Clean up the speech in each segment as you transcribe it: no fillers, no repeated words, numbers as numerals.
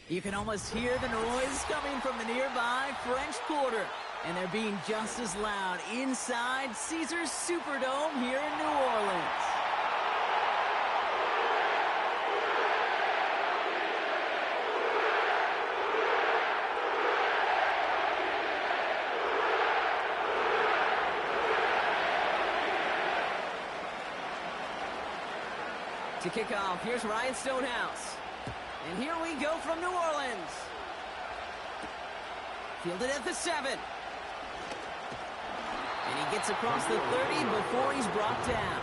You can almost hear the noise coming from the nearby French Quarter. And they're being just as loud inside Caesars Superdome here in New Orleans. To kick off, here's Ryan Stonehouse. And here we go from New Orleans. Fielded at the 7. And he gets across the 30 before he's brought down.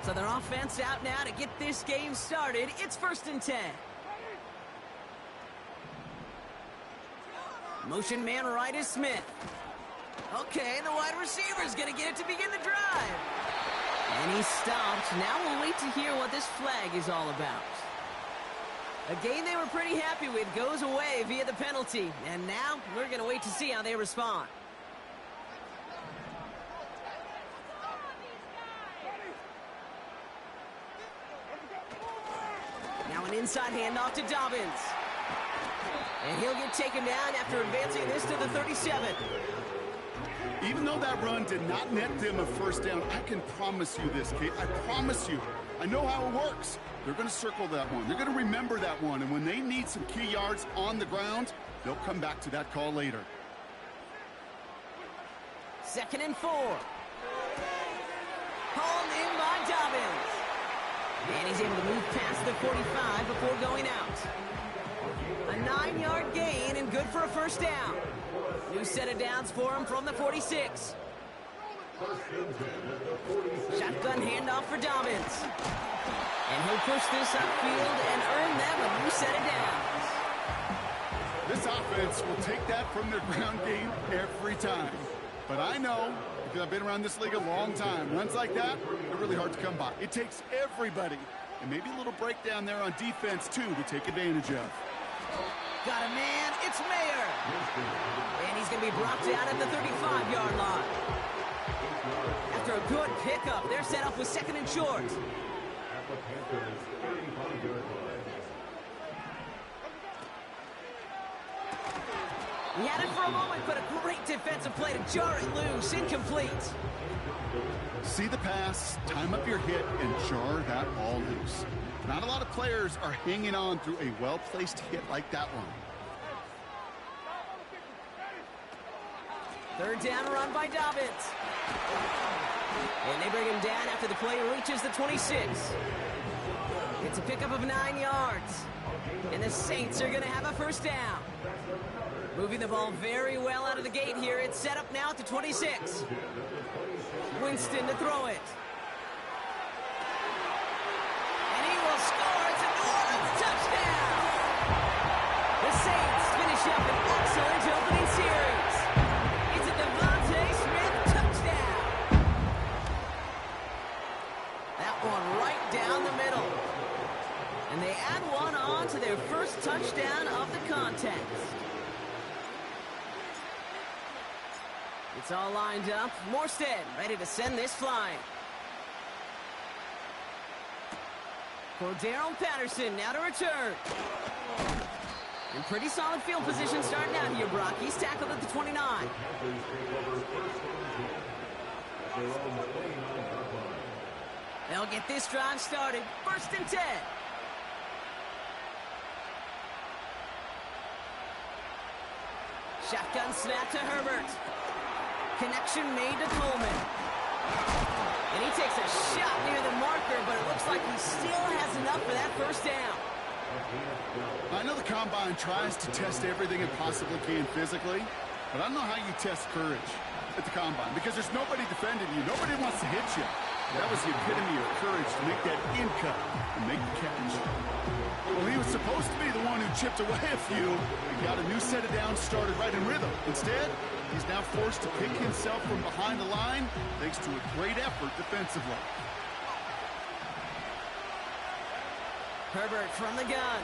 So their offense out now to get this game started. It's 1st and 10. Motion man right is Smith. Okay, the wide receiver's gonna get it to begin the drive. And he's stopped. Now we'll wait to hear what this flag is all about. A game they were pretty happy with goes away via the penalty. And now we're gonna wait to see how they respond. Now an inside handoff to Dobbins. And he'll get taken down after advancing this to the 37. Even though that run did not net them a first down, I can promise you this, Kate. I promise you. I know how it works. They're going to circle that one. They're going to remember that one. And when they need some key yards on the ground, they'll come back to that call later. 2nd and 4. Hauled in by Dobbins. And he's able to move past the 45 before going out. A 9-yard gain and good for a first down. New set of downs for him from the 46. Shotgun handoff for Dobbins. And he'll push this upfield and earn them a new set of downs. This offense will take that from their ground game every time. But I know, because I've been around this league a long time, runs like that, they're really hard to come by. It takes everybody, and maybe a little breakdown there on defense, too, to take advantage of. Got a man, it's Mayer. And he's going to be brought down at the 35-yard line. After a good pickup, they're set up with 2nd and short. He had it for a moment, but a great defensive play to jar it loose. Incomplete. See the pass, time up your hit, and jar that ball loose. Not a lot of players are hanging on through a well-placed hit like that one. 3rd down run by Dobbins. And they bring him down after the play reaches the 26. It's a pickup of 9 yards. And the Saints are going to have a first down. Moving the ball very well out of the gate here. It's set up now at the 26. Winston to throw it. And he will score. It's a New Orleans touchdown. The Saints finish up an excellent opening series. It's a Devontae Smith touchdown. That one right down the middle. And they add one on to their first touchdown of the contest. It's all lined up. Morstead ready to send this flying. Cordero Patterson now to return. And pretty solid field position starting out here, Brock. He's tackled at the 29. They'll get this drive started. 1st and 10. Shotgun snap to Herbert. Connection made to Coleman. And he takes a shot near the marker, but it looks like he still has enough for that first down. I know the Combine tries to test everything it possibly can physically, but I don't know how you test courage at the Combine, because there's nobody defending you. Nobody wants to hit you. That was the epitome of courage to make that in cut and make the catch. Well, he was supposed to be the one who chipped away a few and got a new set of downs started right in rhythm. Instead, he's now forced to pick himself from behind the line thanks to a great effort defensively. Herbert from the gun.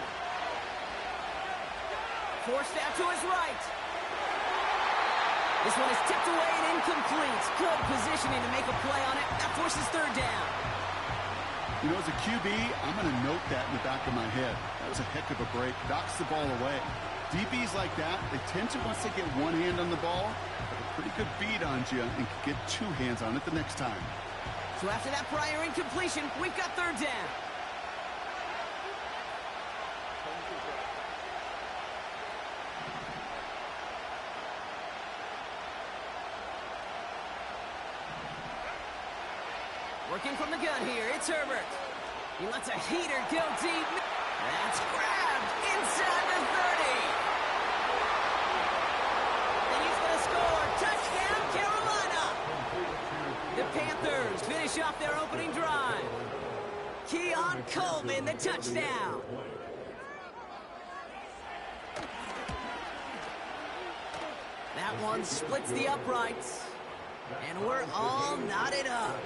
Forced out to his right. This one is tipped away and incomplete. Good positioning to make a play on it. That forces third down. You know, as a QB, I'm going to note that in the back of my head. That was a heck of a break. Knocks the ball away. DBs like that, they tend to, once they get one hand on the ball, have a pretty good beat on you and can get two hands on it the next time. So after that prior incompletion, we've got third down. Working from the gun here, it's Herbert. He lets a heater go deep. That's grabbed inside the 30. And he's going to score. Touchdown, Carolina. The Panthers finish off their opening drive. Keon Coleman, the touchdown. That one splits the uprights. And we're all knotted up.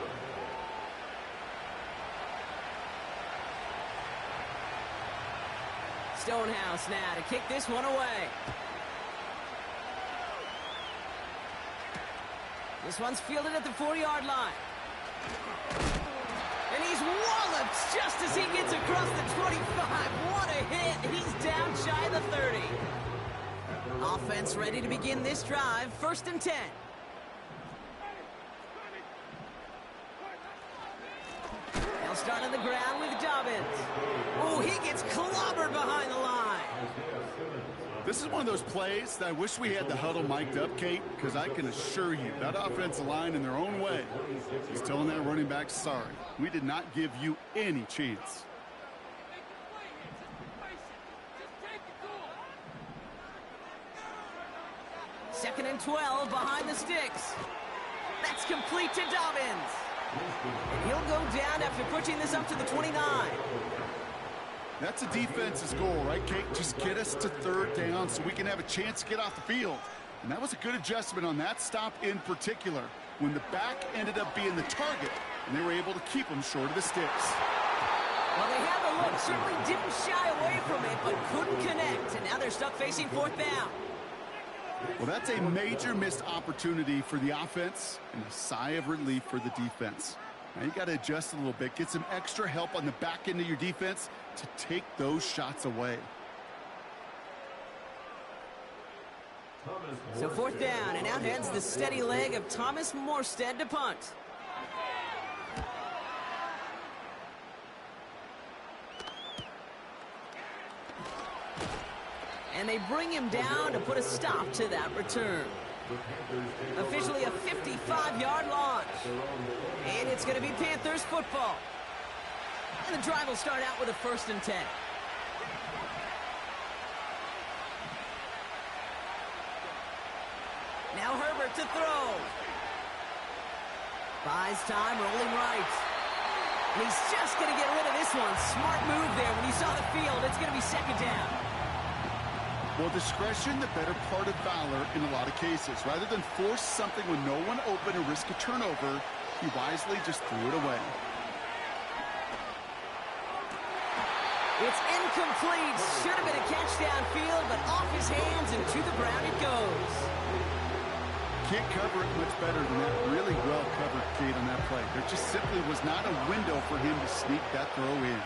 Stonehouse now to kick this one away. This one's fielded at the 4-yard line. And he's walloped just as he gets across the 25. What a hit. He's down shy of the 30. Offense ready to begin this drive. 1st and 10. They'll start on the ground with Dobbins. Oh, he gets clobbered behind the line. This is one of those plays that I wish we had the huddle mic'd up, Kate, because I can assure you that offensive line in their own way is telling that running back, sorry, we did not give you any chance. Second and 12 behind the sticks. That's complete to Dobbins. And he'll go down after pushing this up to the 29. That's a defense's goal, right, Kate? Just get us to third down so we can have a chance to get off the field. And that was a good adjustment on that stop in particular, when the back ended up being the target, and they were able to keep him short of the sticks. Well, they had the look, certainly didn't shy away from it, but couldn't connect. And now they're stuck facing 4th down. Well, that's a major missed opportunity for the offense and a sigh of relief for the defense. Now you got to adjust a little bit, get some extra help on the back end of your defense to take those shots away. So 4th down, and out heads the steady leg of Thomas Morstead to punt. And they bring him down to put a stop to that return. Officially a 55-yard launch. And it's going to be Panthers football. And the drive will start out with a 1st and 10. Now Herbert to throw. Buys time, rolling right. And he's just going to get rid of this one. Smart move there when he saw the field. It's going to be 2nd down. Well, discretion, the better part of valor in a lot of cases. Rather than force something with no one open and risk a turnover, he wisely just threw it away. It's incomplete. Should have been a catch downfield, but off his hands and to the ground it goes. Can't cover it much better than that. Really well covered, Kate, on that play. There just simply was not a window for him to sneak that throw in.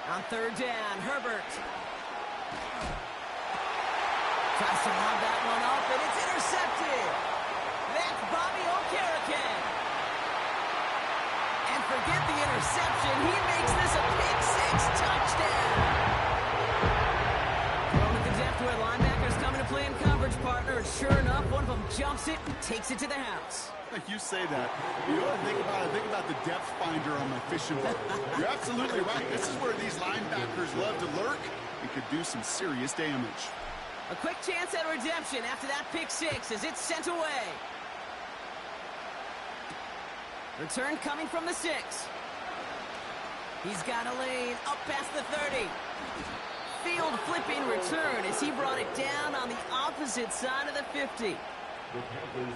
On 3rd down, Herbert tries to lob that one up, and it's intercepted. That's Bobby Okereke. And forget the interception. He makes this a pick 6 touchdown. Thrown at the depth where linebackers coming to play in coverage, partner. And sure enough, one of them jumps it and takes it to the house. You say that. You know what I think about? I think about the depth finder on my fishing boat. You're absolutely right. This is where these linebackers love to lurk and could do some serious damage. A quick chance at redemption after that pick 6 as it's sent away. Return coming from the 6. He's got a lane up past the 30. Field flipping return as he brought it down on the opposite side of the 50.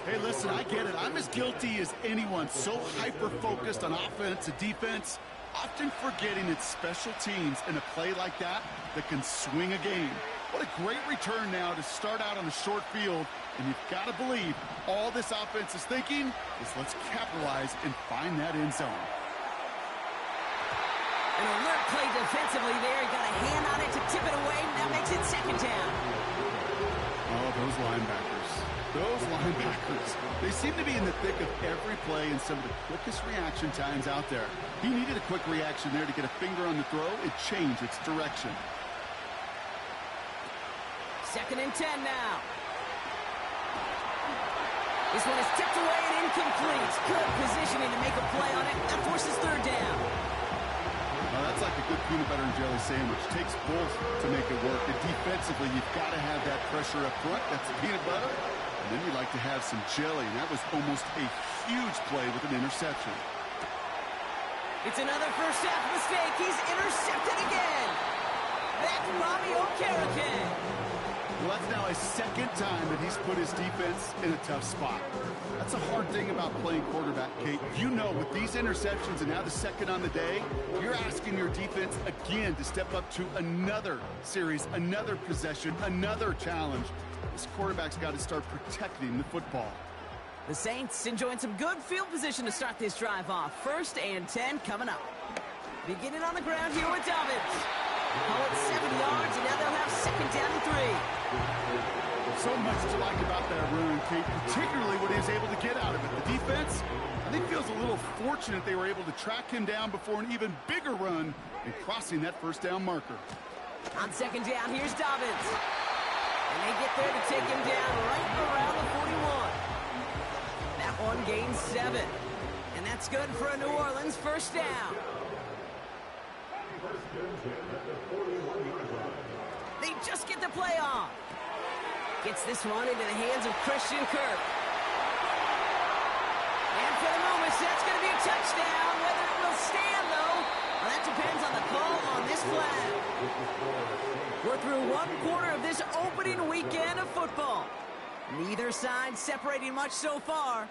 Hey, listen, I get it. I'm as guilty as anyone. So hyper-focused on offense and defense. often forgetting it's special teams in a play like that that can swing a game. What a great return now to start out on a short field, and you've got to believe all this offense is thinking is let's capitalize and find that end zone. An alert play defensively there. He got a hand on it to tip it away. That makes it second down. Oh, those linebackers. Those linebackers. They seem to be in the thick of every play and some of the quickest reaction times out there. He needed a quick reaction there to get a finger on the throw and change its direction. Second and 10 now. This one is tipped away and incomplete. Good positioning to make a play on it. That forces third down. Well, that's like a good peanut butter and jelly sandwich. Takes both to make it work. And defensively, you've got to have that pressure up front. That's the peanut butter. And then you like to have some jelly. And that was almost a huge play with an interception. It's another first half mistake. He's intercepted again. That's Bobby Okereke. Well, that's now his second time that he's put his defense in a tough spot. That's a hard thing about playing quarterback, Kate. You know, with these interceptions and now the second on the day, you're asking your defense again to step up to another series, another possession, another challenge. This quarterback's got to start protecting the football. The Saints enjoying some good field position to start this drive off. First and 10 coming up. Beginning on the ground here with Dobbins. Call it 7 yards, and now they'll have second down and 3. So much to like about that run, Kate, particularly what he was able to get out of it. The defense, I think, feels a little fortunate they were able to track him down before an even bigger run and crossing that first down marker. On second down, here's Dobbins. And they get there to take him down right around the 41. That one gains 7. And that's good for a New Orleans first down. They just get the play off. Gets this one into the hands of Christian Kirk. And for the moment, that's going to be a touchdown. Whether it will stand, though, well, that depends on the call on this flag. We're through one quarter of this opening weekend of football. Neither side separating much so far.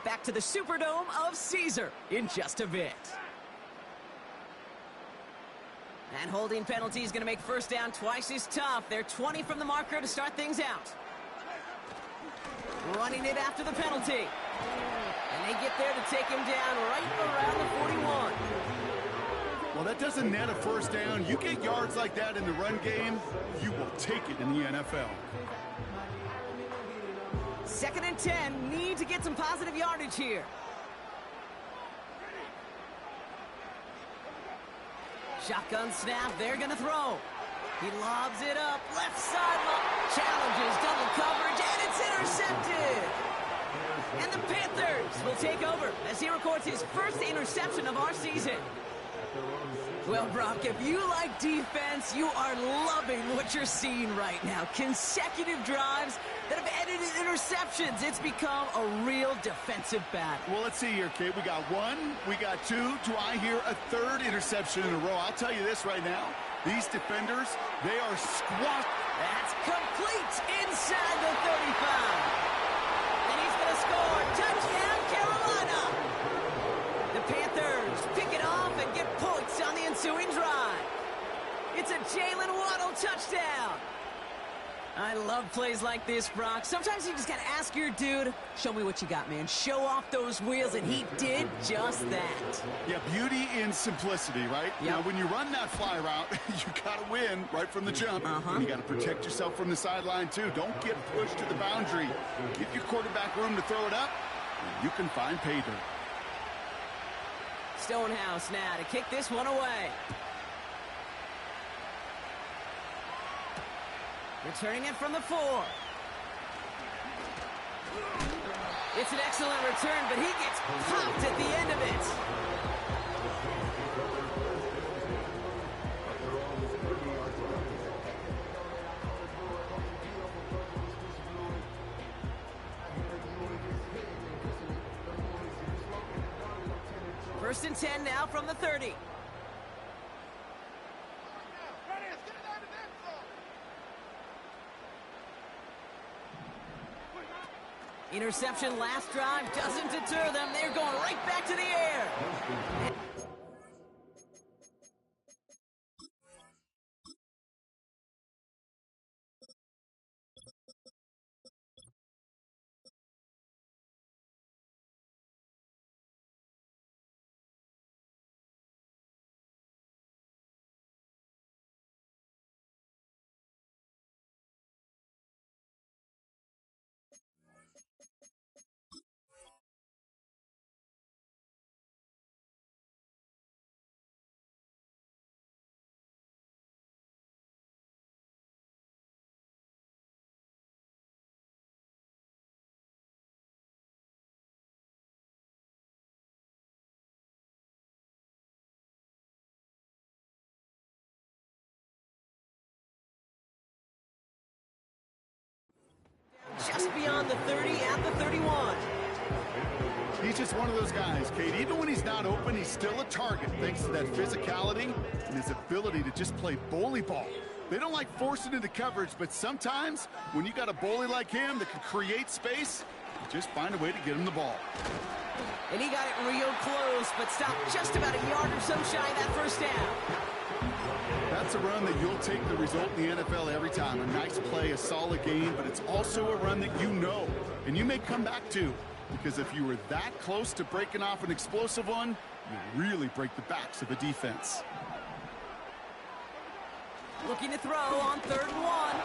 Back to the Superdome of Caesar in just a bit. And holding penalty is going to make first down twice as tough. They're 20 from the marker to start things out. Running it after the penalty. And they get there to take him down right around the 41. Well, that doesn't net a first down. You get yards like that in the run game, you will take it in the NFL. Second and 10. Need to get some positive yardage here. Shotgun snap, they're going to throw. He lobs it up, left sideline. Challenges, double coverage, and it's intercepted. And the Panthers will take over as he records his first interception of our season. Well, Brock, if you like defense, you are loving what you're seeing right now. Consecutive drives that have ended in interceptions. It's become a real defensive battle. Well, let's see here, Kate. We got 1, we got 2. Do I hear a third interception in a row? I'll tell you this right now. These defenders, they are squashed. That's complete inside the 35. And he's going to score. Touchdown, Carolina. The Panthers pick it off and get points on the ensuing drive. It's a Jalen Waddle touchdown. I love plays like this, Brock. Sometimes you just got to ask your dude, show me what you got, man. Show off those wheels, and he did just that. Yeah, beauty in simplicity, right? Yep. Now, when you run that fly route, you got to win right from the jump. And you got to protect yourself from the sideline, too. Don't get pushed to the boundary. Give your quarterback room to throw it up, and you can find pay dirt. Stonehouse now to kick this one away. Returning it from the 4. It's an excellent return, but he gets popped at the end of it. First and 10 now from the 30. Interception last drive doesn't deter them. They're going right back to the air. just beyond the 30 at the 31. He's just one of those guys, Kate. Even when he's not open, he's still a target thanks to that physicality and his ability to just play bully ball. They don't like forcing into coverage, but sometimes when you got a bully like him that can create space, you just find a way to get him the ball. And he got it real close, but stopped just about a yard or so shy of that first down. That's a run that you'll take the result in the NFL every time. A nice play, a solid game, but it's also a run that you know, and you may come back to. Because if you were that close to breaking off an explosive one, you really break the backs of a defense. Looking to throw on 3rd and 1.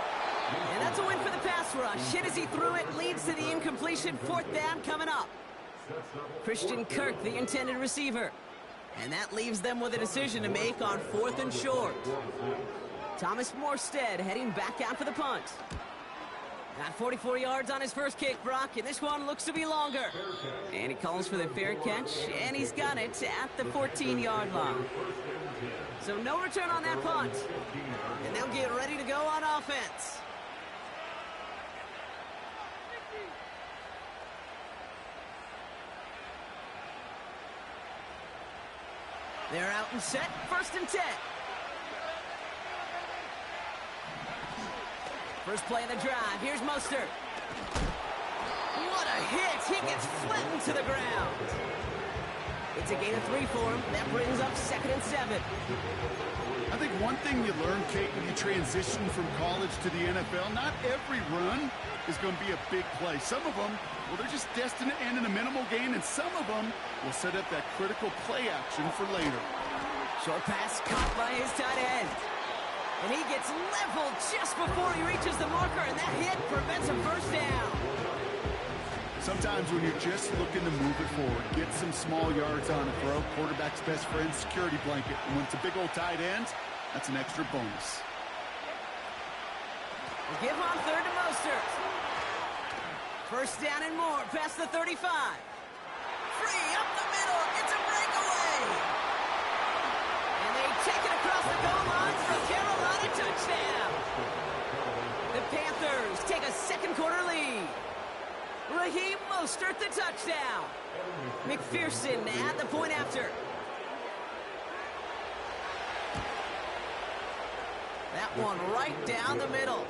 And that's a win for the pass rush. Hit as he threw it, leads to the incompletion. 4th down coming up. Christian Kirk, the intended receiver. And that leaves them with a decision to make on 4th and short. Thomas Morstead heading back out for the punt. Got 44 yards on his first kick, Brock, and this one looks to be longer. And he calls for the fair catch, and he's got it at the 14-yard line. So no return on that punt. And they'll get ready to go on offense. They're out and set, 1st and 10. First play of the drive. Here's Mostert. What a hit. He gets flattened to the ground. It's a gain of 3 for him. That brings up 2nd and 7. I think one thing you learn, Kate, when you transition from college to the NFL, not every run is going to be a big play. Some of them, well, they're just destined to end in a minimal gain, and some of them will set up that critical play action for later. Short pass caught by his tight end. And he gets leveled just before he reaches the marker, and that hit prevents a first down. Sometimes when you're just looking to move it forward, get some small yards on a throw, quarterback's best friend, security blanket. And when it's a big old tight end, that's an extra bonus. We'll give on 3rd to Mostert. First down and more past the 35. Free up the middle. It's a breakaway. And they take it across the goal line for a Carolina touchdown. The Panthers take a 2nd quarter lead. Raheem Mostert the touchdown. McPherson at the point after. That one right down the middle.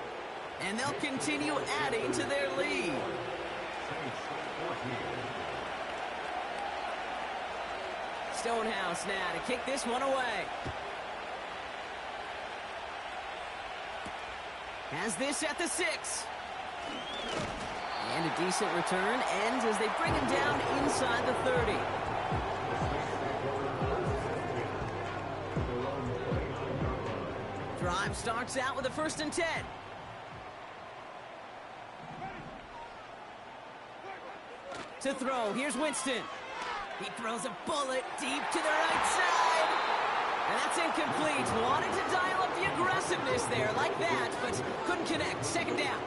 And they'll continue adding to their lead. Stonehouse now to kick this one away. Has this at the 6. And a decent return ends as they bring him down inside the 30. Drive starts out with a 1st and 10. To throw, here's Winston. He throws a bullet deep to the right side. And that's incomplete. Wanted to dial up the aggressiveness there like that, but couldn't connect. 2nd down.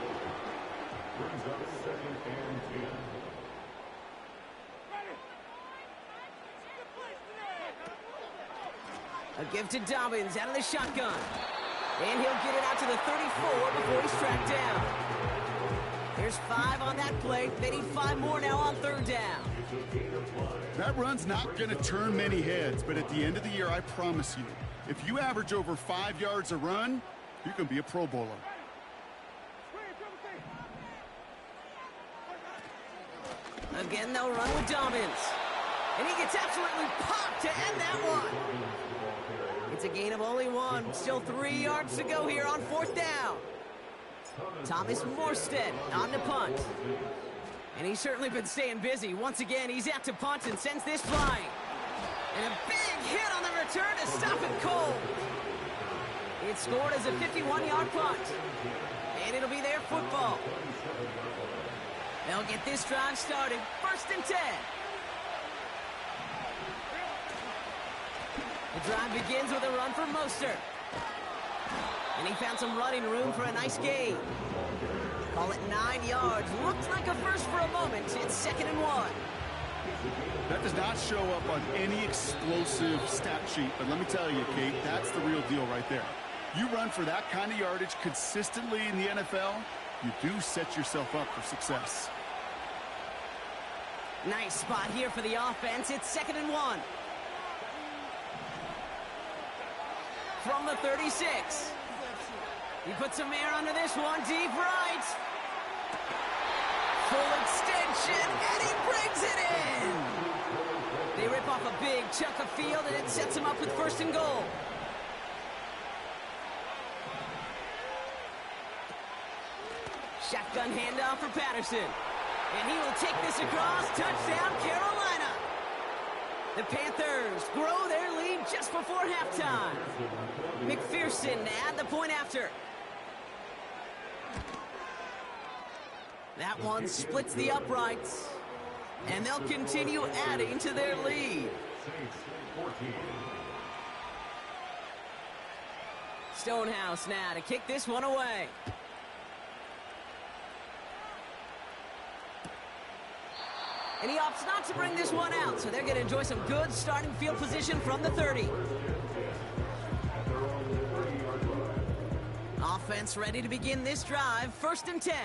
A give to Dobbins out of the shotgun. And he'll get it out to the 34 before he's tracked down. There's 5 on that play. They need 5 more now on 3rd down. That run's not going to turn many heads, but at the end of the year, I promise you, if you average over 5 yards a run, you're going to be a Pro Bowler. Again, they'll run with Dobbins. And he gets absolutely popped to end that one. It's a gain of only 1. Still 3 yards to go here on 4th down. Thomas Morstead on the punt. And he's certainly been staying busy. Once again, he's out to punt and sends this flying. And a big hit on the return to stop it cold. It's scored as a 51-yard punt. And it'll be their football. They'll get this drive started. 1st and 10. The drive begins with a run for Mostert. And he found some running room for a nice gain. Call it 9 yards. Looked like a first for a moment. It's 2nd and 1. That does not show up on any explosive stat sheet, but let me tell you, Kate, that's the real deal right there. You run for that kind of yardage consistently in the NFL, you do set yourself up for success. Nice spot here for the offense. It's 2nd and 1. From the 36. He puts some air under this one. Deep right. Full extension, and he brings it in. They rip off a big chunk of field, and it sets him up with 1st and goal. Shotgun handoff for Patterson. And he will take this across. Touchdown, Carolina. The Panthers grow their lead just before halftime. McPherson to add the point after. That one splits the uprights. And they'll continue adding to their lead. Stonehouse now to kick this one away. And he opts not to bring this one out, so they're going to enjoy some good starting field position from the 30. Offense ready to begin this drive. 1st and 10.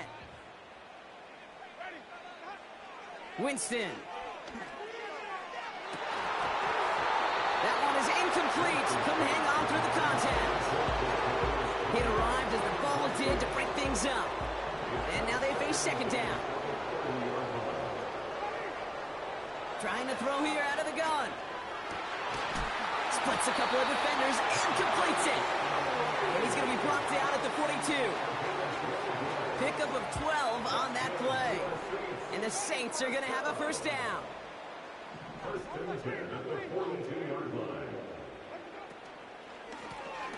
Winston. That one is incomplete. Couldn't hang on through the contact. It arrived as the ball did to break things up. And now they face 2nd down. Trying to throw here out of the gun. Splits a couple of defenders and completes it. And he's going to be brought down at the 42. Pickup of 12 on that play. And the Saints are going to have a 1st down.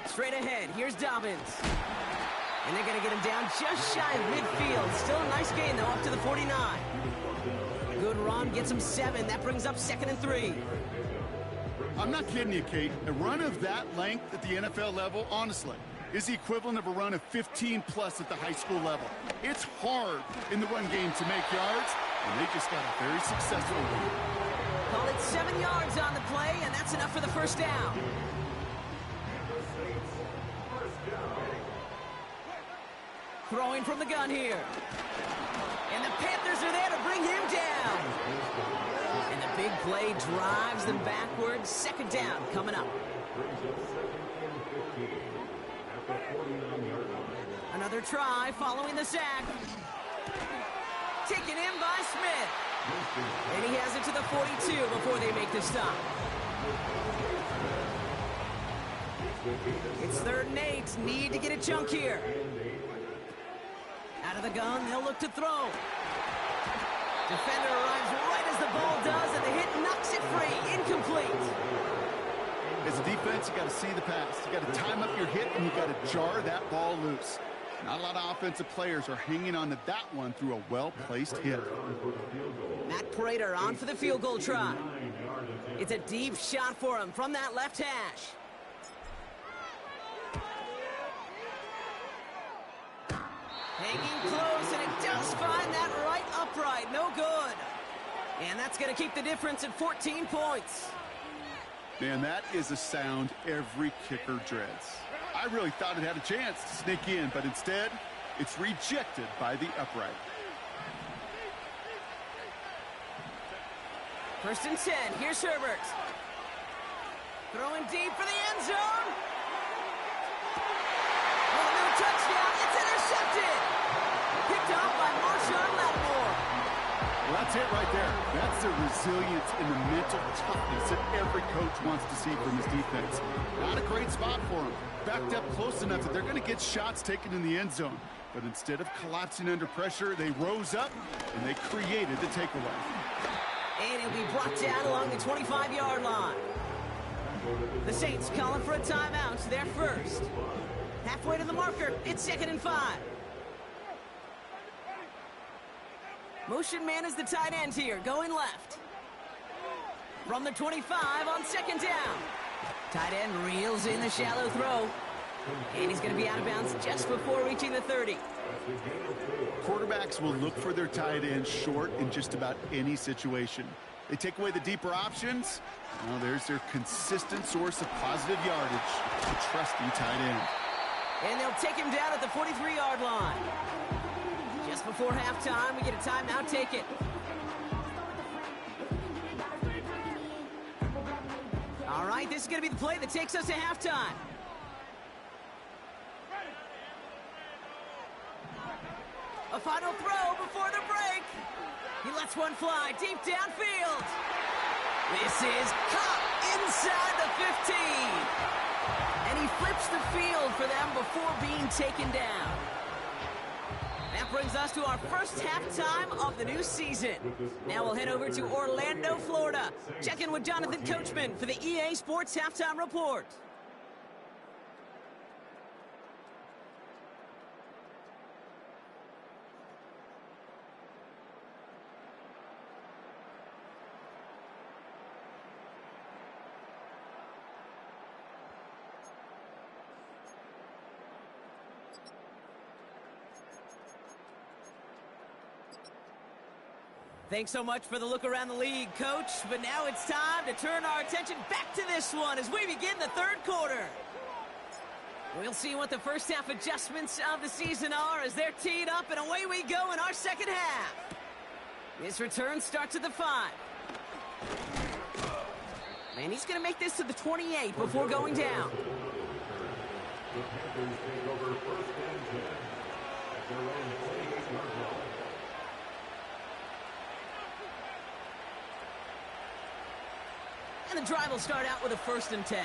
Straight ahead, here's Dobbins. And they're going to get him down just shy of midfield. Still a nice gain, though, up to the 49. Good run, gets him 7. That brings up 2nd and 3. I'm not kidding you, Kate. A run of that length at the NFL level, honestly, is the equivalent of a run of 15+ at the high school level. It's hard in the run game to make yards, and they just got a very successful one. Call it 7 yards on the play, and that's enough for the 1st down. Throwing from the gun here. And the Panthers are there to bring him down. And the big play drives them backwards. 2nd down coming up. Another try following the sack. Taken in by Smith. And he has it to the 42 before they make the stop. It's 3rd and 8. Need to get a chunk here. Out of the gun, they'll look to throw. Defender arrives right as the ball does, and the hit knocks it free. Incomplete. As a defense, you got to see the pass. You got to time up your hit, and you got to jar that ball loose. Not a lot of offensive players are hanging on to that one through a well-placed hit. Matt Prater on for the field goal try. It's a deep shot for him from that left hash. Hanging close, and it does find that right upright. No good. And that's going to keep the difference at 14 points. Man, that is a sound every kicker dreads. I really thought it had a chance to sneak in, but instead, it's rejected by the upright. 1st and 10. Here's Herbert. Throwing deep for the end zone. Oh, no touchdown. It's intercepted. Picked off by Marshawn Lattimore. Well, that's it right there. That's the resilience and the mental toughness that every coach wants to see from his defense. Not a great spot for him. Backed up close enough that they're going to get shots taken in the end zone. But instead of collapsing under pressure, they rose up and they created the takeaway. And it'll be brought down along the 25-yard line. The Saints calling for a timeout. They're first. Halfway to the marker. It's 2nd and 5. Motion man is the tight end here, going left. From the 25 on 2nd down. Tight end reels in the shallow throw. And he's going to be out of bounds just before reaching the 30. Quarterbacks will look for their tight end short in just about any situation. They take away the deeper options. Well, there's their consistent source of positive yardage, a trusty tight end. And they'll take him down at the 43-yard line. Just before halftime, we get a timeout. Take it. All right, this is going to be the play that takes us to halftime. A final throw before the break. He lets one fly deep downfield. This is caught inside the 15. And he flips the field for them before being taken down. That brings us to our first halftime of the new season. Now we'll head over to Orlando, Florida. Check in with Jonathan Coachman for the EA Sports Halftime Report. Thanks so much for the look around the league, Coach. But now it's time to turn our attention back to this one as we begin the third quarter. We'll see what the first half adjustments of the season are as they're teed up, and away we go in our second half. This return starts at the 5. And he's going to make this to the 28 before going down. The Panthers take over first and 10 at their own 28-yard line. And the drive will start out with a 1st and 10.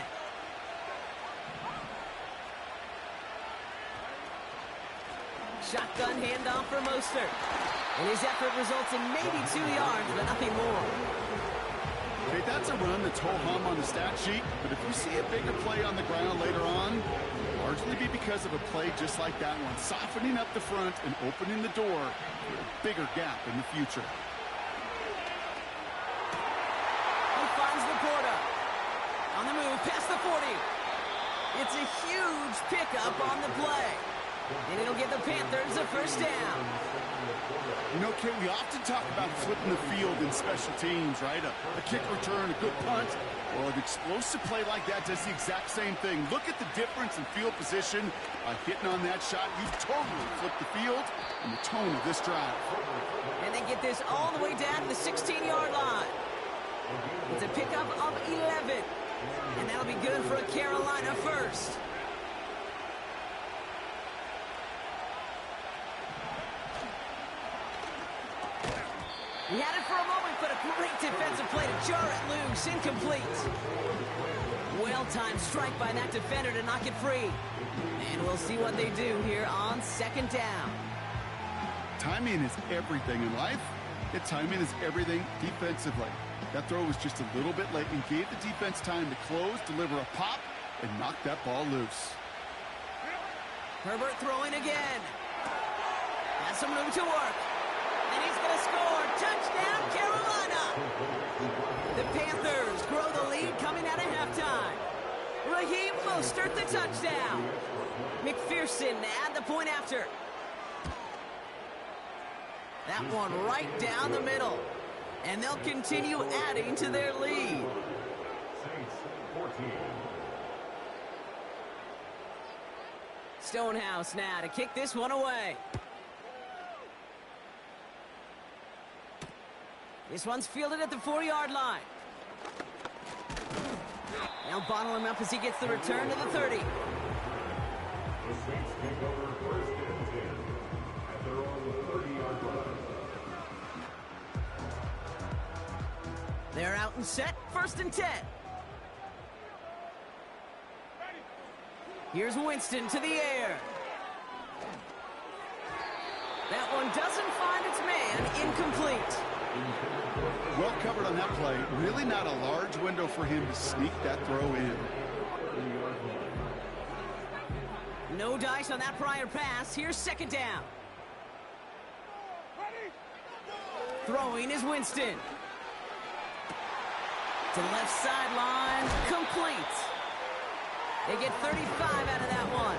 Shotgun handoff for Mostert. And his effort results in maybe 2 yards, but nothing more. Hey, that's a run that's ho-hum on the stat sheet, but if you see a bigger play on the ground later on, it'll largely be because of a play just like that one, softening up the front and opening the door for a bigger gap in the future. On the move, past the 40. It's a huge pickup on the play. And it'll give the Panthers a first down. You know, Kate, we often talk about flipping the field in special teams, right? A kick return, a good punt. Well, an explosive play like that does the exact same thing. Look at the difference in field position. By hitting on that shot, you've totally flipped the field and the tone of this drive. And they get this all the way down to the 16-yard line. It's a pickup of 11. And that'll be good for a Carolina first. He had it for a moment, but a great defensive play to jar it loose. Incomplete. Well-timed strike by that defender to knock it free. And we'll see what they do here on 2nd down. Timing is everything in life. And timing is everything defensively. That throw was just a little bit late and gave the defense time to close, deliver a pop, and knock that ball loose. Herbert throwing again. Has some room to work. And he's going to score. Touchdown, Carolina! The Panthers grow the lead coming out of halftime. Raheem Mostert the touchdown. McPherson at the point after. That one right down the middle. And they'll continue adding to their lead. Saints 14. Stonehouse now to kick this one away. This one's fielded at the 4-yard line. They'll bottle him up as he gets the return to the 30. The Saints take over first and 10 at their own 30-yard line. They're out and set. 1st and 10. Here's Winston to the air. That one doesn't find its man. Incomplete. Well covered on that play. Really not a large window for him to sneak that throw in. No dice on that prior pass. Here's 2nd down. Throwing is Winston. To the left sideline, complete. They get 35 out of that one.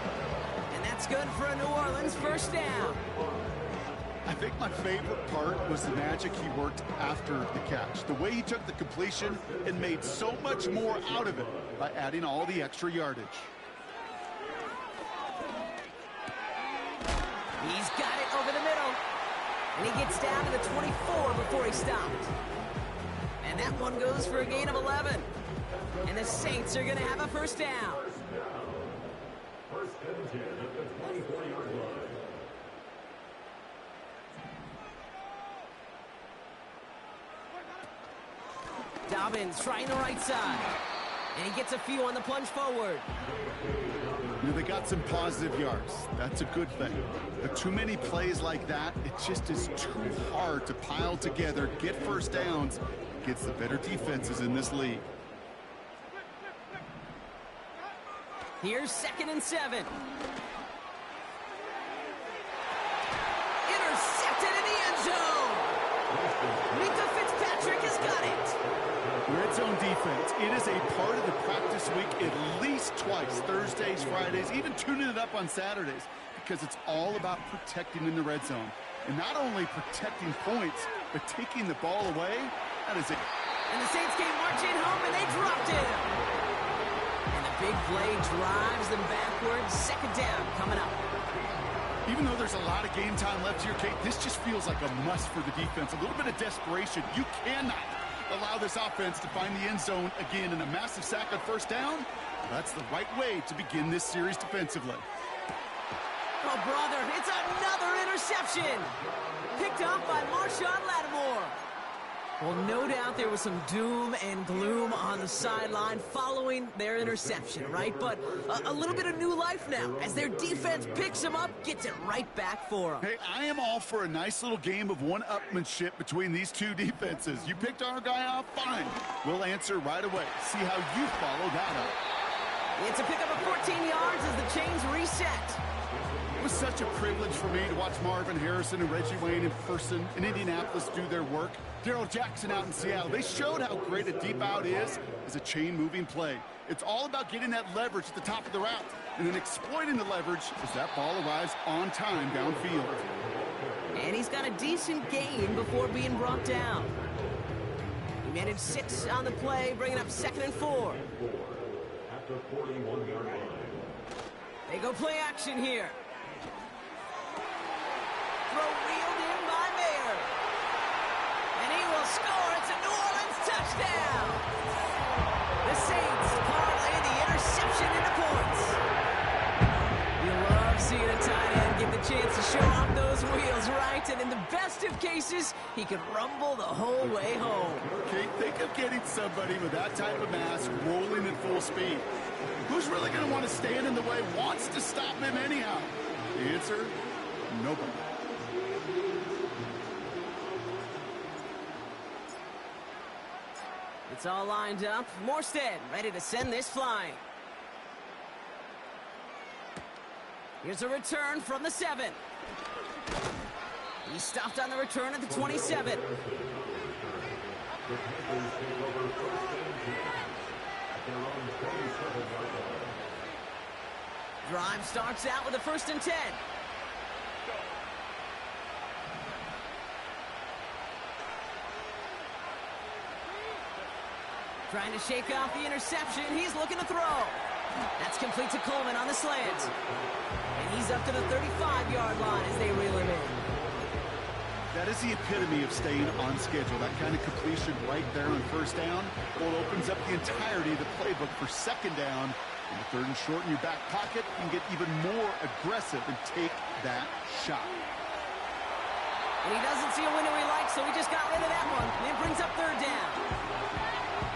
And that's good for a New Orleans first down. I think my favorite part was the magic he worked after the catch. The way he took the completion and made so much more out of it by adding all the extra yardage. He's got it over the middle. And he gets down to the 24 before he stopped. And that one goes for a gain of 11. And the Saints are going to have a first down. First and 10 at the 24-yard line. Dobbins trying the right side. And he gets a few on the plunge forward. You know, they got some positive yards. That's a good thing. But too many plays like that, it just is too hard to pile together, get first downs, gets the better defenses in this league. Here's 2nd and 7. Intercepted in the end zone. Mika Fitzpatrick has got it. Red zone defense, it is a part of the practice week at least twice, Thursdays, Fridays, even tuning it up on Saturdays, because it's all about protecting in the red zone. And not only protecting points, but taking the ball away, that is it. And the Saints came marching home, and they dropped it. And the big play drives them backwards. 2nd down coming up. Even though there's a lot of game time left here, Kate, this just feels like a must for the defense. A little bit of desperation. You cannot allow this offense to find the end zone again, in a massive sack on first down. That's the right way to begin this series defensively. Oh, brother, it's another interception. Picked up by Marshawn Lattimore. Well, no doubt there was some doom and gloom on the sideline following their interception, right? But a little bit of new life now as their defense picks them up, gets it right back for them. Hey, I am all for a nice little game of one-upmanship between these two defenses. You picked our guy off, fine. We'll answer right away. See how you follow that up. It's a pickup of 14 yards as the chains reset. It was such a privilege for me to watch Marvin Harrison and Reggie Wayne in person in Indianapolis do their work. Darrell Jackson out in Seattle. They showed how great a deep out is as a chain-moving play. It's all about getting that leverage at the top of the route and then exploiting the leverage as that ball arrives on time downfield. And he's got a decent gain before being brought down. He managed 6 on the play, bringing up 2nd and 4. At the 41-yard line. They go play action here. Throw reeled in by Mayer. And he will score. It's a New Orleans touchdown. The Saints parlay the interception into points. You love seeing a tight end get the chance to show off those wheels, right? And in the best of cases, he can rumble the whole way home. Okay, think of getting somebody with that type of mass rolling at full speed. Who's really going to want to stand in the way, wants to stop him anyhow? The answer, nobody. It's all lined up. Morstead ready to send this flying. Here's a return from the 7. He stopped on the return at the 27. Drive starts out with a 1st and 10. Trying to shake off the interception. He's looking to throw. That's complete to Coleman on the slant. And he's up to the 35-yard line as they reel him in. That is the epitome of staying on schedule. That kind of completion right there on first down. Well, it opens up the entirety of the playbook for 2nd down. In the 3rd and short in your back pocket, you can get even more aggressive and take that shot. And he doesn't see a window he likes, so he just got rid of that one. And it brings up 3rd down.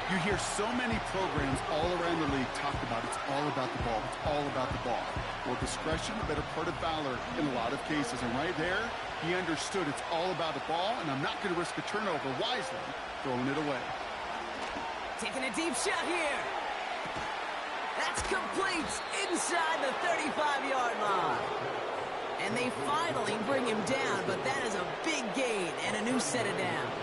You hear so many programs all around the league talk about it's all about the ball. It's all about the ball. Well, discretion, the better part of valor in a lot of cases. And right there, he understood it's all about the ball, and I'm not going to risk a turnover wisely, throwing it away. Taking a deep shot here. That's complete inside the 35-yard line. And they finally bring him down, but that is a big gain and a new set of downs.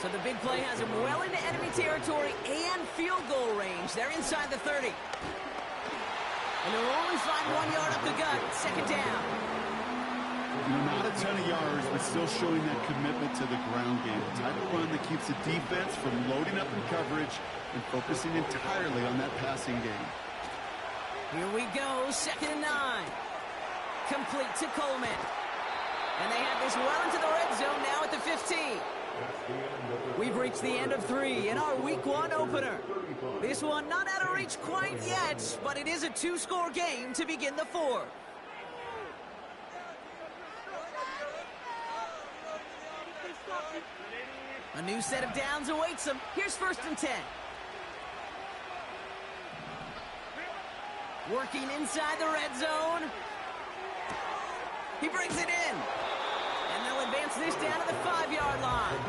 So the big play has him well into enemy territory and field goal range. They're inside the 30. And they'll only find 1 yard up the gut. 2nd down. You know, not a ton of yards, but still showing that commitment to the ground game. The type of run that keeps the defense from loading up in coverage and focusing entirely on that passing game. Here we go, 2nd and 9. Complete to Coleman. And they have this well into the red zone now at the 15. We've reached the end of 3 in our Week 1 opener. This one not out of reach quite yet, but it is a 2-score game to begin the 4th. A new set of downs awaits them. Here's 1st and 10. Working inside the red zone. He brings it in. And they'll advance this down to the 5-yard line.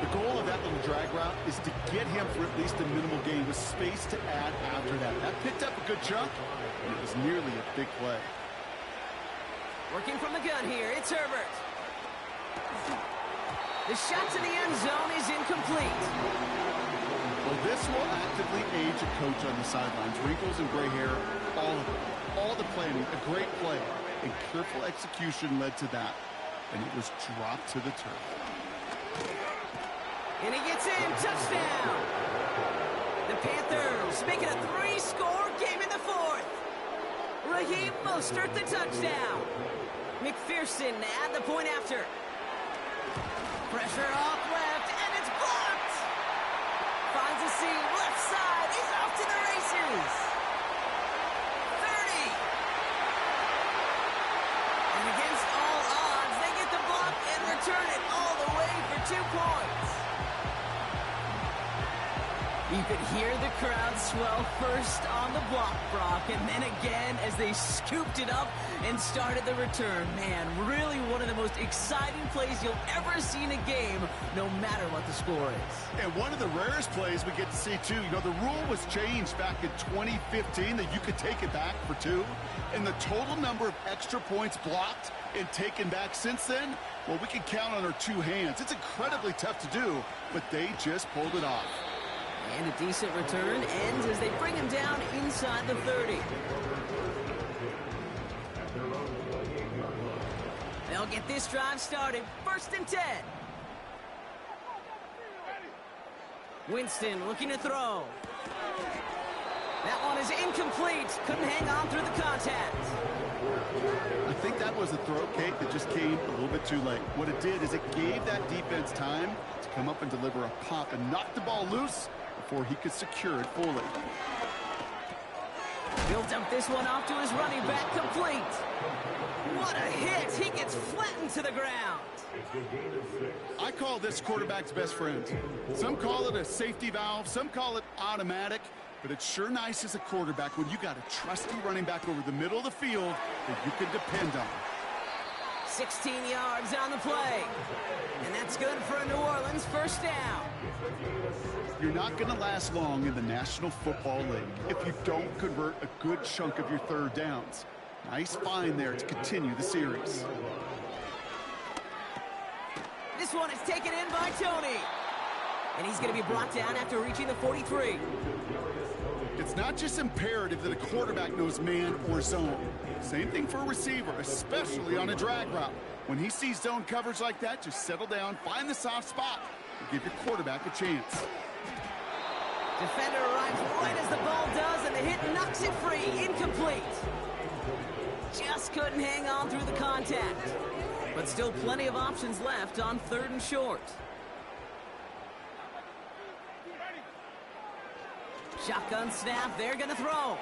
The goal of that little drag route is to get him for at least a minimal gain with space to add after that. That picked up a good chunk, and it was nearly a big play. Working from the gun here, it's Herbert. The shot to the end zone is incomplete. Well, this will actively age a coach on the sidelines. Wrinkles and gray hair, all of it. All the planning, a great play, and careful execution led to that. And it was dropped to the turf. And he gets in, touchdown! The Panthers make it a 3-score game in the 4th. Raheem Mostert the touchdown. McPherson at the point after. Pressure off left, and it's blocked! Finds a seam, left side, he's off to the races! 30! And against all odds, they get the block and return it all the way for 2 points. You could hear the crowd swell first on the block, Brock, and then again as they scooped it up and started the return. Man, really one of the most exciting plays you'll ever see in a game, no matter what the score is. And one of the rarest plays we get to see, too. You know, the rule was changed back in 2015 that you could take it back for 2. And the total number of extra points blocked and taken back since then, well, we can count on our 2 hands. It's incredibly tough to do, but they just pulled it off. And a decent return ends as they bring him down inside the 30. They'll get this drive started. 1st and 10. Winston looking to throw. That one is incomplete. Couldn't hang on through the contact. I think that was a throw, Kate, that just came a little bit too late. What it did is it gave that defense time to come up and deliver a pop and knock the ball loose before he could secure it fully. He'll dump this one off to his running back, complete. What a hit! He gets flattened to the ground. I call this quarterback's best friend. Some call it a safety valve, some call it automatic, but it's sure nice as a quarterback when you got a trusty running back over the middle of the field that you can depend on. 16 yards on the play. And that's good for a New Orleans 1st down. You're not going to last long in the National Football League if you don't convert a good chunk of your 3rd downs. Nice find there to continue the series. This one is taken in by Tony. And he's going to be brought down after reaching the 43. It's not just imperative that a quarterback knows man or zone. Same thing for a receiver, especially on a drag route. When he sees zone coverage like that, just settle down, find the soft spot, and give your quarterback a chance. Defender arrives right as the ball does, and the hit knocks it free. Incomplete. Just couldn't hang on through the contact. But still plenty of options left on 3rd and short. Shotgun snap, they're going to throw.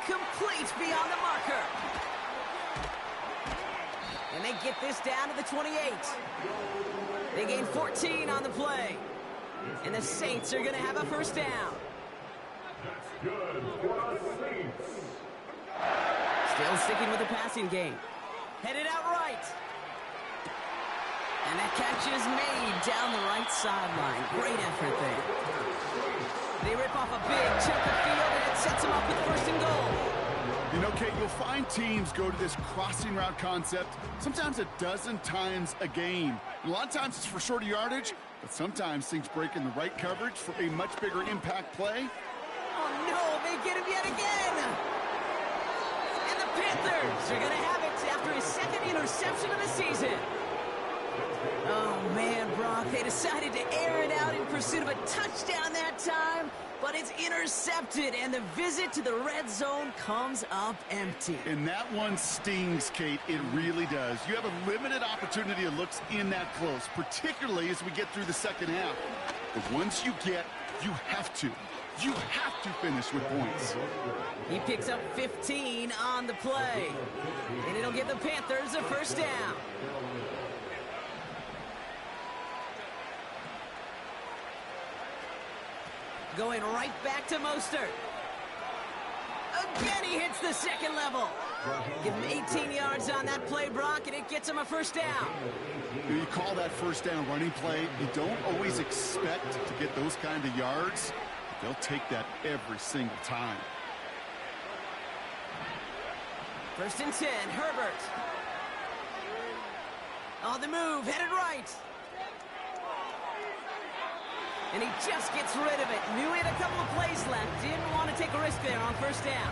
Complete beyond the marker. And they get this down to the 28. They gain 14 on the play. And the Saints are going to have a 1st down. That's good for the Saints. Still sticking with the passing game. Headed out right. And that catch is made down the right sideline. Great effort there. They rip off a big chunk of field, and it sets them up with 1st and goal. You know, Kate, you'll find teams go to this crossing route concept sometimes a dozen times a game. And a lot of times it's for shorter yardage, but sometimes things break in the right coverage for a much bigger impact play. Oh, no, they get him yet again. And the Panthers are going to have it after his 2nd interception of the season. Oh, man, Brock, they decided to air it out in pursuit of a touchdown that time, but it's intercepted, and the visit to the red zone comes up empty. And that one stings, Kate. It really does. You have a limited opportunity of looks in that close, particularly as we get through the second half. But once you have to finish with points. He picks up 15 on the play, and it'll give the Panthers a first down. Going right back to Mostert. Again, he hits the second level. Give him 18 yards on that play, Brock, and it gets him a first down. You call that first down running play. You don't always expect to get those kind of yards. They'll take that every single time. First and 10, Herbert. On the move, headed right. And he just gets rid of it. Knew he had a couple of plays left. Didn't want to take a risk there on first down.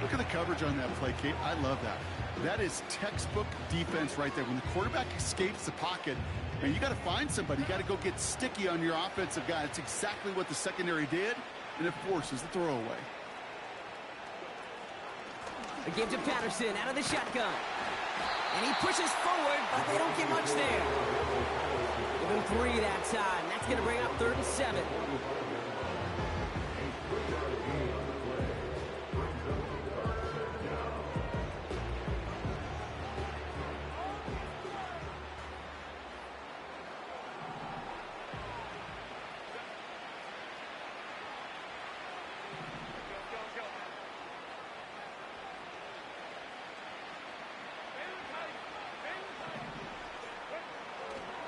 Look at the coverage on that play, Kate. I love that. That is textbook defense right there. When the quarterback escapes the pocket, and you got to find somebody. You got to go get sticky on your offensive guy. It's exactly what the secondary did, and it forces the throwaway. A give to Patterson out of the shotgun. And he pushes forward, but they don't get much there. Give him 3 that time. That's going to bring up 3rd and 7.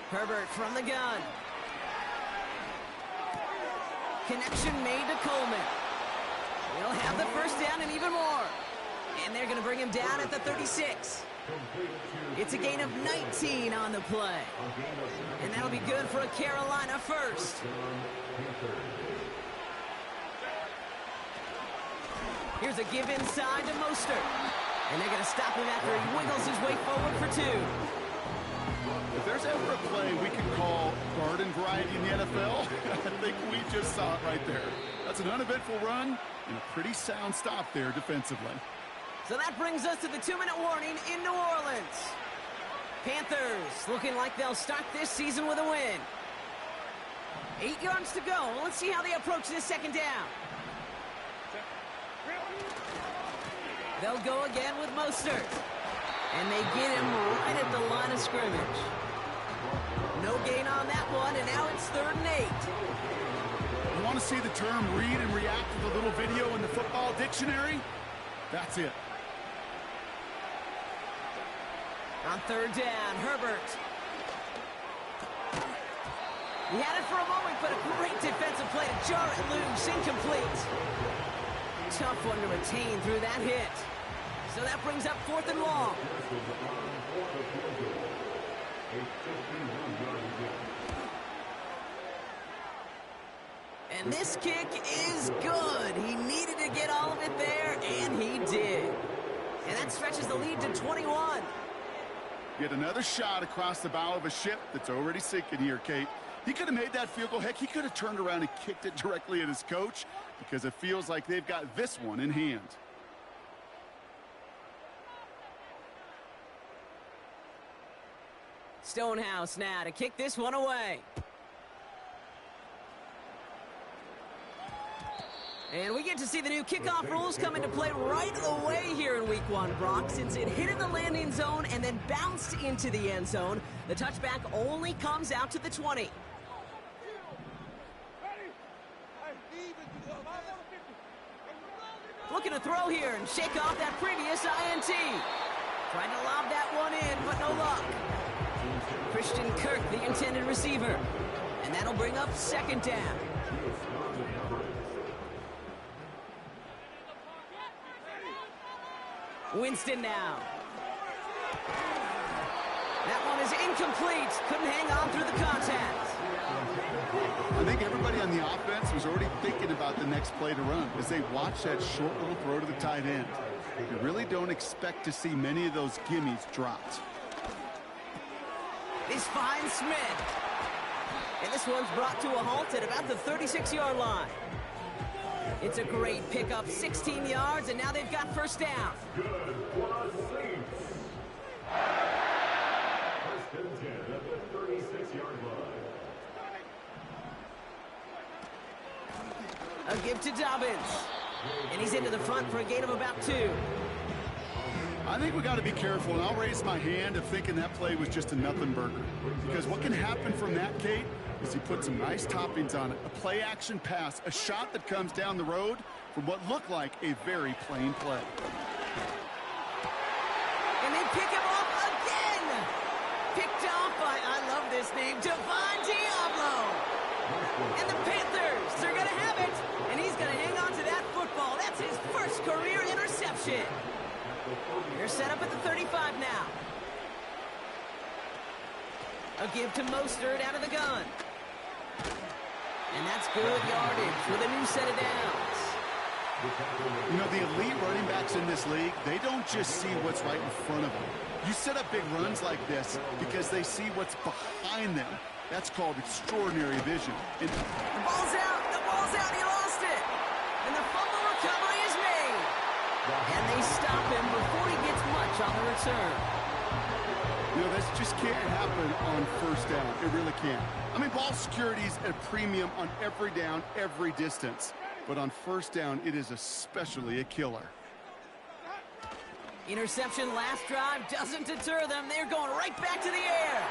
Herbert from the gun. Connection made to Coleman. He'll have the first down and even more. And they're going to bring him down at the 36. It's a gain of 19 on the play. And that'll be good for a Carolina first. Here's a give inside to Mostert. And they're going to stop him after he wiggles his way forward for 2. If there's ever a play we can call garden variety in the NFL, I think we just saw it right there. That's an uneventful run and a pretty sound stop there defensively. So that brings us to the 2-minute warning in New Orleans. Panthers looking like they'll start this season with a win. 8 yards to go. Let's see how they approach this second down. They'll go again with Mostert. And they get him right at the line of scrimmage. No gain on that one, and now it's 3rd and 8. You want to see the term read and react to the little video in the football dictionary? That's it. On 3rd down, Herbert. He had it for a moment, but a great defensive play to jar it loose. Incomplete. Tough one to retain through that hit. So that brings up 4th and long. And this kick is good. He needed to get all of it there, and he did. And that stretches the lead to 21. Get another shot across the bow of a ship that's already sinking here, Kate. He could have made that field goal. Heck, he could have turned around and kicked it directly at his coach because it feels like they've got this one in hand. Stonehouse now to kick this one away. And we get to see the new kickoff rules come into play right away here in Week 1, Brock. Since it hit in the landing zone and then bounced into the end zone, the touchback only comes out to the 20. Looking to throw here and shake off that previous INT. Trying to lob that one in, but no luck. Christian Kirk, the intended receiver. And that'll bring up 2nd down. Winston now. That one is incomplete. Couldn't hang on through the contact. I think everybody on the offense was already thinking about the next play to run as they watch that short little throw to the tight end. You really don't expect to see many of those gimmies dropped. This finds Smith. And this one's brought to a halt at about the 36-yard line. It's a great pickup, 16 yards, and now they've got first down. Good for the Saints. First and 10 at the 36-yard line. A give to Dobbins. And he's into the front for a gain of about 2. I think we got to be careful, and I'll raise my hand of thinking that play was just a nothing burger. Because what can happen from that, Kate, is he put some nice toppings on it. A play-action pass, a shot that comes down the road from what looked like a very plain play. And they pick him off again. Picked off by, I love this name, Devon Diablo. And the Panthers, they're going to have it. And he's going to hang on to that football. That's his first career interception. They're set up at the 35 now. A give to Mostert out of the gun. And that's good yardage with a new set of downs. You know, the elite running backs in this league, they don't just see what's right in front of them. You set up big runs like this because they see what's behind them. That's called extraordinary vision. And the ball's out. The ball's out. He lost it. And the fumble recovery is made. And they stop him before he gets much on the return. you know, this just can't happen on first down. It really can't. I mean, ball security's at a premium on every down, every distance. But on first down, it is especially a killer. Interception last drive doesn't deter them. They're going right back to the air.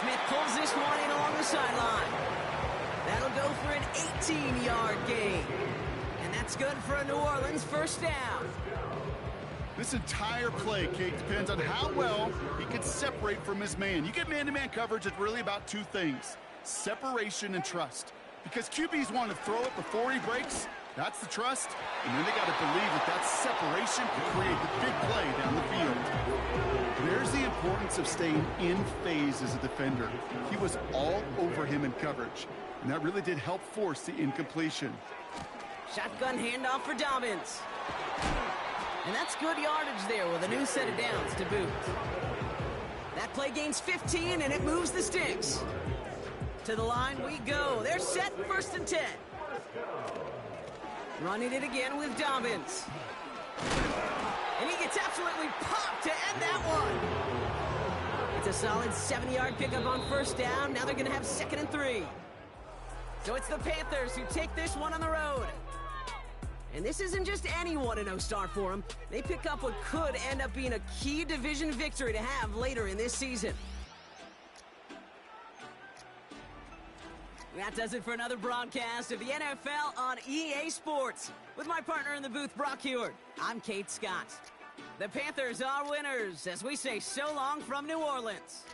Smith pulls this one in along the sideline. That'll go for an 18-yard gain. And that's good for a New Orleans first down. This entire play, Kate, depends on how well he can separate from his man. You get man-to-man coverage, it's really about two things: separation and trust. Because QBs want to throw it before he breaks. That's the trust. And then they got to believe that that separation can create the big play down the field. There's the importance of staying in phase as a defender. He was all over him in coverage. And that really did help force the incompletion. Shotgun handoff for Dobbins. And that's good yardage there with a new set of downs to boot. That play gains 15 and it moves the sticks. To the line we go. They're set, 1st and 10. Running it again with Dobbins. And he gets absolutely popped to end that one. It's a solid 7-yard pickup on first down. Now they're going to have 2nd and 3. So it's the Panthers who take this one on the road. And this isn't just any 1-0 start for them. They pick up what could end up being a key division victory to have later in this season. That does it for another broadcast of the NFL on EA Sports. With my partner in the booth, Brock Heward, I'm Kate Scott. The Panthers are winners as we say so long from New Orleans.